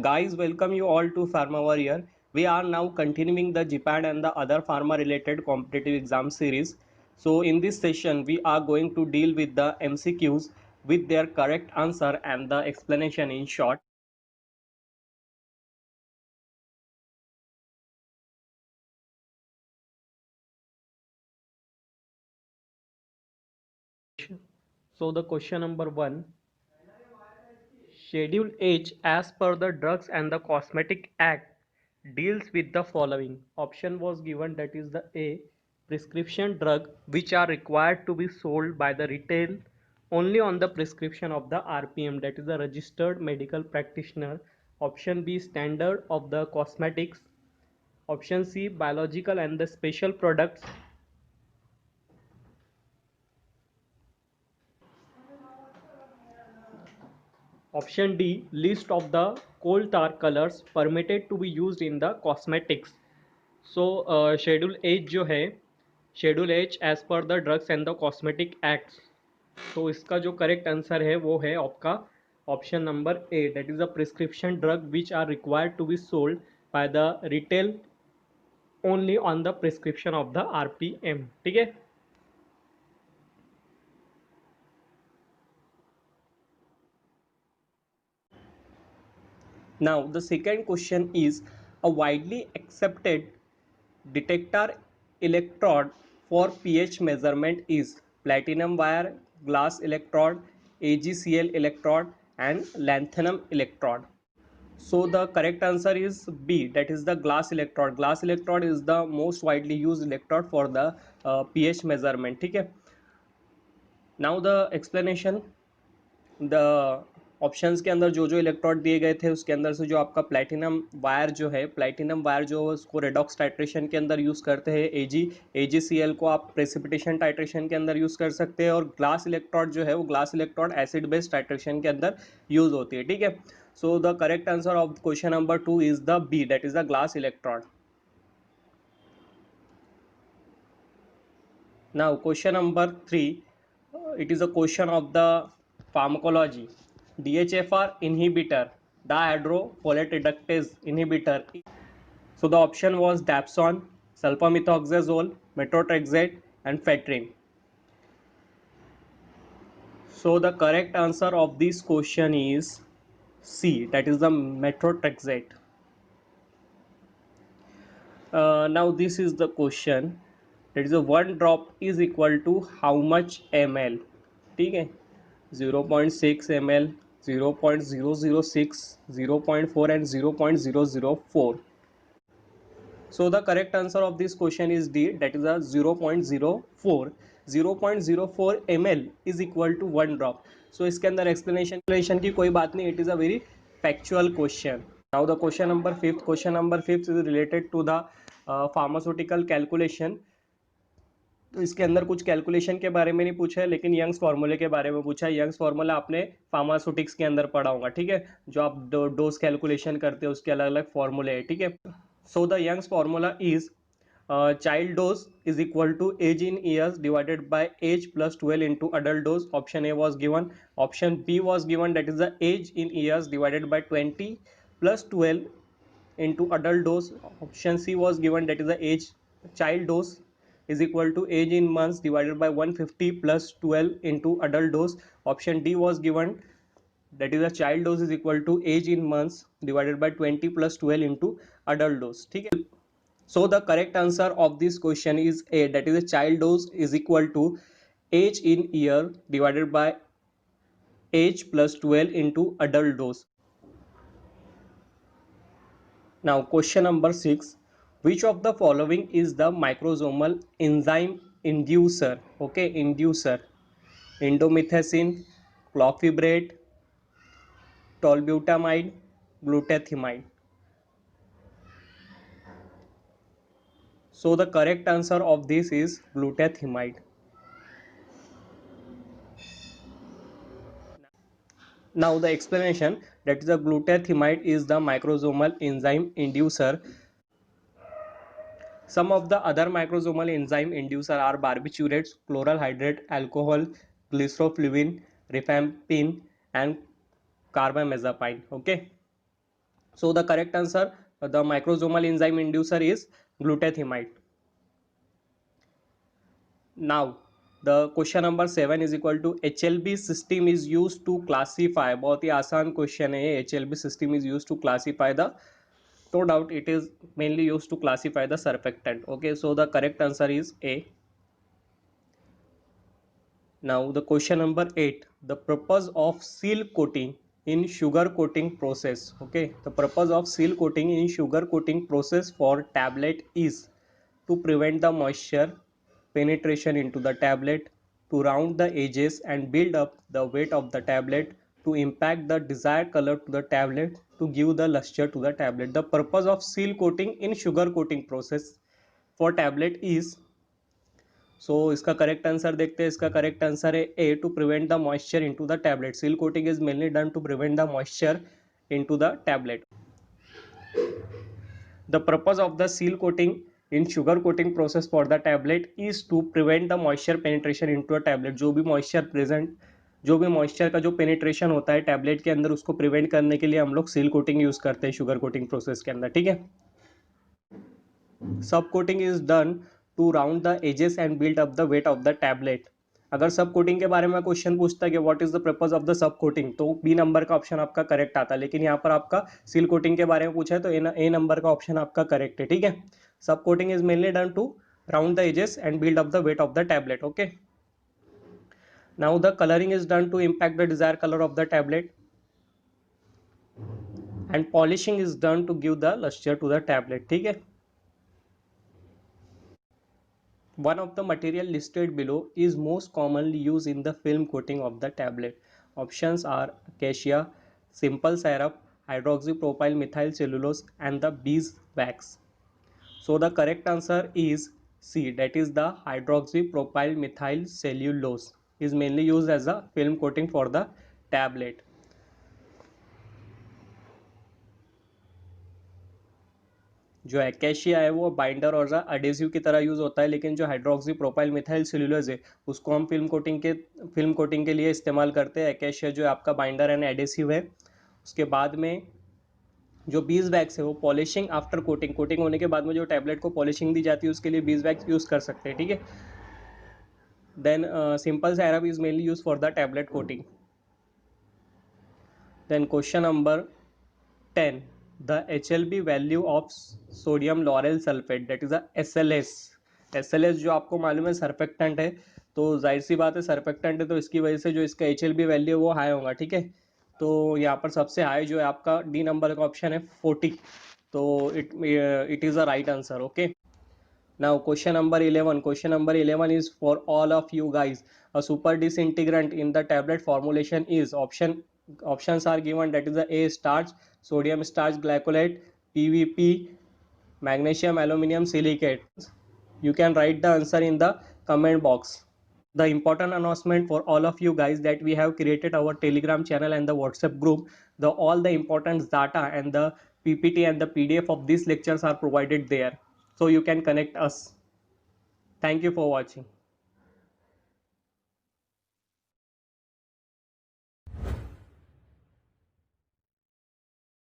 Guys, welcome you all to Pharma Warrior. We are now continuing the GPAD and the other pharma related competitive exam series. So in this session, we are going to deal with the MCQs with their correct answer and the explanation in short. So the question number 1, Schedule H as per the Drugs and the Cosmetic Act deals with the following. Option was given, that is the A, prescription drug which are required to be sold by the retail only on the prescription of the RPM, that is the registered medical practitioner. Option B, standard of the cosmetics. Option C, biological and the special products. Option D, list of the coal tar colors permitted to be used in the cosmetics. So schedule H जो है, schedule H as per the drugs and the cosmetic acts, तो इसका जो correct answer है वो है आपका option number A, that is a prescription drug which are required to be sold by the retail only on the prescription of the RPM. ठीक है. Now the second question is, a widely accepted detector electrode for pH measurement is platinum wire, glass electrode, AgCl electrode and lanthanum electrode. So the correct answer is B, that is the glass electrode. Glass electrode is the most widely used electrode for the pH measurement. ठीक है. Now the explanation. The options के अंदर जो जो electrode दिए गए थे उसके अंदर से जो आपका प्लैटिनम वायर जो है, प्लैटिनम वायर जो उसको रेडॉक्स टाइट्रेशन के अंदर यूज़ करते हैं. AgCl को आप प्रेसिपिटेशन टाइट्रेशन के अंदर यूज़ कर सकते हैं. और ग्लास इलेक्ट्रोड जो है वो glass electrode acid based titration के अंदर यूज़ होती है. ठीक है. So the correct answer of question number 2 is the B, that is the glass electrode. Now question number 3, it is a question of the pharmacology. DHFR inhibitor, dihydrofolate inhibitor. So the option was Dapsone, sulfamethoxazole, methotrexate and Phetrine. So the correct answer of this question is C, that is the methotrexate. Now this is the question, that is a 1 drop is equal to how much ml. ठीक है. 0.6 ml, 0.006, 0.4 and 0.004. So the correct answer of this question is D, that is a 0.04. 0.04 ml is equal to 1 drop. So इसके अंदर explanation की कोई बात नहीं, it is a very factual question. Now the question number 5th. Question number 5th is related to the pharmaceutical calculation. तो इसके अंदर कुछ कैलकुलेशन के बारे में नहीं पूछा है, लेकिन यंग्स फार्मूले के बारे में पूछा है. यंग्स फार्मूला आपने फार्मास्यूटिक्स के अंदर पढ़ा होगा. ठीक है. जो आप डोज कैलकुलेशन करते हो उसके अलग अलग फॉर्मूले हैं. ठीक है. So the Young's formula is child dose is equal to age in years divided by age plus 12 into adult dose. Option A was given. Option B was given, that is the age in years divided by 20 plus 12 into adult dose. Option C was given, that is the age child dose is equal to age in months divided by 150 plus 12 into adult dose. Option D was given, that is the child dose is equal to age in months divided by 20 plus 12 into adult dose. ठीक है. So the correct answer of this question is A, that is the child dose is equal to age in year divided by age plus 12 into adult dose. Now question number 6, which of the following is the microsomal enzyme inducer? Okay, inducer: indomethacin, clofebrate, tolbutamide, glutathione. So the correct answer of this is glutathione. Now the explanation, that is the glutathione is the microsomal enzyme inducer. Some of the other microsomal enzyme inducer are barbiturates, chloral hydrate, alcohol, glycerofluin, rifampin and carbamazepine. Okay. So the correct answer, the microsomal enzyme inducer is glutathione. Now the question number 7 is equal to HLB system is used to classify, बहुत ही आसान question है ये. HLB system is used to classify the, no doubt it is mainly used to classify the surfactant. Okay, so the correct answer is A. Now the question number 8, the purpose of seal coating in sugar coating process. Okay, the purpose of seal coating in sugar coating process for tablet is to prevent the moisture penetration into the tablet, to round the edges and build up the weight of the tablet, to impact the desired color to the tablet, to give the luster to the tablet. The purpose of seal coating in sugar coating process for tablet is, सो इसका correct answer देखते हैं. इसका correct answer है A, to prevent the moisture into the tablet. Seal coating is mainly done to prevent the moisture into the tablet. The purpose of the seal coating in sugar coating process for the tablet is to prevent the moisture penetration into a tablet. जो भी moisture present, जो भी moisture का जो penetration होता है tablet के अंदर, उसको प्रिवेंट करने के लिए हम लोग सील कोटिंग यूज करते हैं शुगर कोटिंग प्रोसेस के अंदर. ठीक है. Sub coating is done to round the edges and build up the weight of the tablet. अगर सब कोटिंग के बारे में क्वेश्चन पूछता है कि what is the purpose of the sub coating, तो बी नंबर का ऑप्शन आपका करेक्ट आता है. लेकिन यहाँ पर आपका सील कोटिंग के बारे में पूछा है तो ए नंबर का ऑप्शन आपका करेक्ट है. ठीक है. Sub coating is mainly done to round the edges and build up the weight of the tablet. Okay. Now the colouring is done to impact the desire colour of the tablet and polishing is done to give the lustre to the tablet. ठीक है. One of the material listed below is most commonly used in the film coating of the tablet. Options are acacia, simple syrup, hydroxypropyl methyl cellulose and the beeswax. So the correct answer is C, that is the hydroxypropyl methyl cellulose is mainly used as a film coating for the tablet. जो एक्केशिया है वो binder और adhesive की तरह use होता है, लेकिन जो हाइड्रोक्सी प्रोपाइल मिथाइल सेल्यूलोज है उसको हम फिल्म कोटिंग के लिए इस्तेमाल करते हैं. एक्केशिया जो आपका बाइंडर एंड एडेसिव है. उसके बाद में जो बीज वैक्स है वो पॉलिशिंग आफ्टर कोटिंग होने के बाद में जो टैबलेट को पॉलिशिंग दी जाती है उसके लिए बीज वैक्स यूज़ कर सकते हैं. ठीक है. Then simple syrup is mainly use for the tablet coating. Then question number 10, the HLB value of sodium lauryl sulfate, that is a SLS. SLS जो आपको मालूम है सर्फेक्टेंट है, तो जाहिर सी बात है सर्फेक्टेंट है तो इसकी वजह से जो इसका HLB वैल्यू है वो हाई होगा. ठीक है. तो यहाँ पर सबसे हाई जो है आपका डी नंबर का ऑप्शन है 40. तो it is a right answer. Okay. Now question number 11. Question number 11 is for all of you guys. A super disintegrant in the tablet formulation is options are given, that is the A, starch, sodium starch glycolate, PVP, magnesium aluminum silicate. You can write the answer in the comment box. The important announcement for all of you guys that we have created our Telegram channel and the WhatsApp group. All the important data and the PPT and the PDF of these lectures are provided there, so you can connect us. Thank you for watching.